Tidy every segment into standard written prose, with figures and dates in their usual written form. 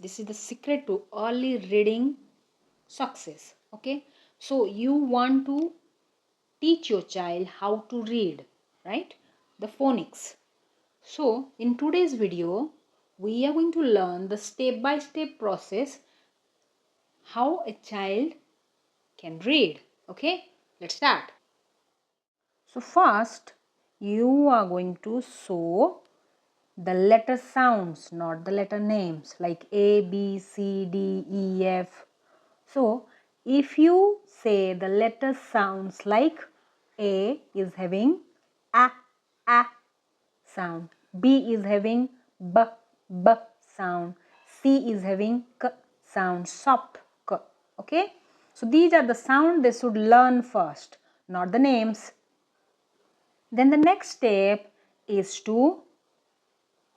This is the secret to early reading success. Okay, so you want to teach your child how to read, right? The phonics. So in today's video, we are going to learn the step-by-step process how a child can read. Okay, let's start. So first, you are going to show the letter sounds, not the letter names, like A, B, C, D, E, F. So if you say the letter sounds like A is having A sound, B is having B sound, C is having K sound, soft K. Okay, so these are the sounds they should learn first, not the names. Then the next step is to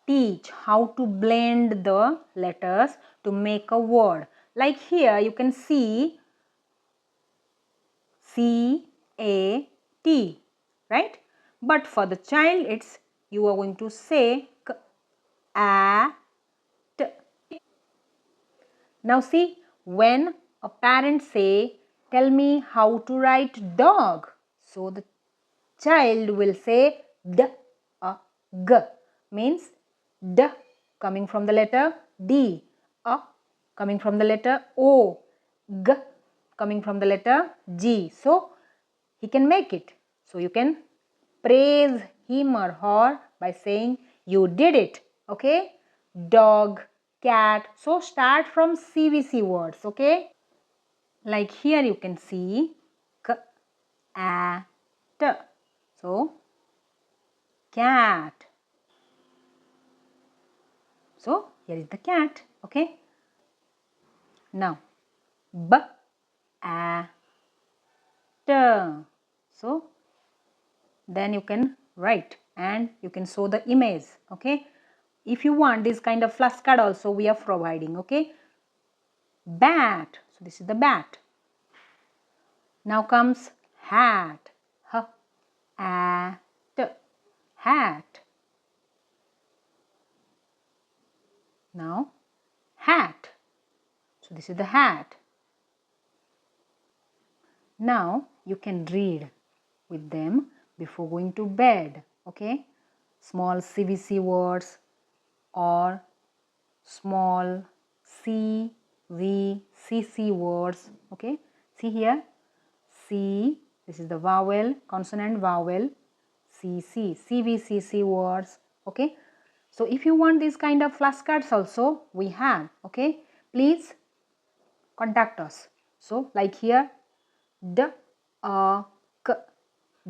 teach how to blend the letters to make a word. Like here you can see C-A-T, right? But for the child, it's you are going to say K-A-T. Now see, when a parent say, tell me how to write dog. So the child will say D-A-G, means D coming from the letter D, A coming from the letter O, G coming from the letter G. So he can make it. So you can praise him or her by saying you did it. Okay, dog, cat. So start from CVC words. Okay, like here you can see K-A-T. So cat. So here is the cat. Okay, now B-A-T. So then you can write and you can show the image. Okay, if you want this kind of flashcard also we are providing. Okay, bat. So this is the bat. Now comes hat. H-A-T, hat. Now hat. So this is the hat. Now you can read with them before going to bed. Okay, small CVC words or small CVCC words. Okay, see here, C, this is the vowel, consonant vowel, CC, CVCC words. Okay, so if you want these kind of flashcards also we have. Okay, please contact us. So like here, D-A-K,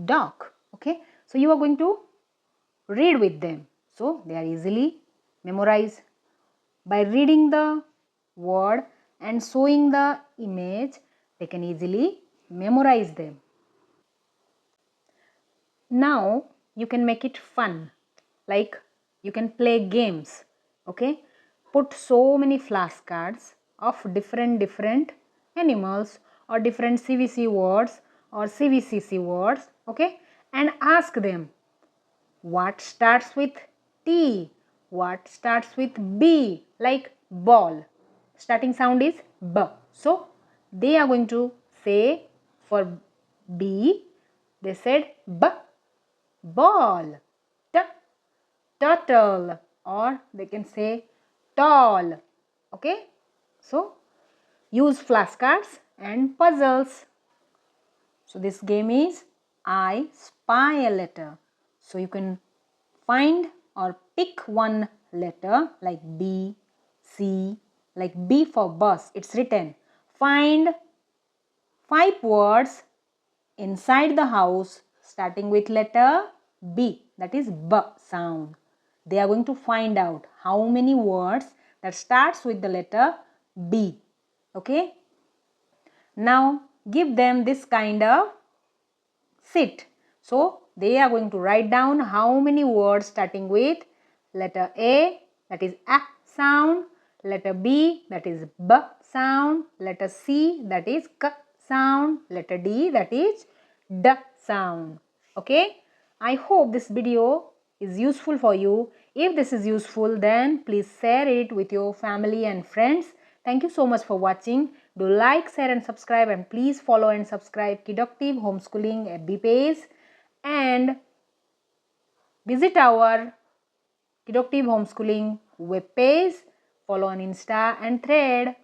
dog. Okay, so you are going to read with them, so they are easily memorized. By reading the word and showing the image, they can easily memorize them. Now you can make it fun, like you can play games. Okay, put so many flashcards of different animals or different CVC words or CVCC words. Okay, and ask them what starts with T, what starts with B, like ball. Starting sound is B. So they are going to say for B, they said B, ball. T, turtle, or they can say tall. Okay, so use flashcards and puzzles. So this game is I spy a letter. So you can find or pick one letter like B, C, like B for bus, it's written. Find 5 words inside the house starting with letter B, that is B sound. They are going to find out how many words that starts with the letter B. Okay, now give them this kind of sit. So they are going to write down how many words starting with letter A, that is A sound, letter B, that is B sound, letter C, that is K sound, letter D, that is D sound. Okay, I hope this video is useful for you. If this is useful, then please share it with your family and friends. Thank you so much for watching. Do like, share and subscribe, and please follow and subscribe Kiddoctive Homeschooling FB page, and visit our Kiddoctive Homeschooling web page. Follow on Insta and Thread.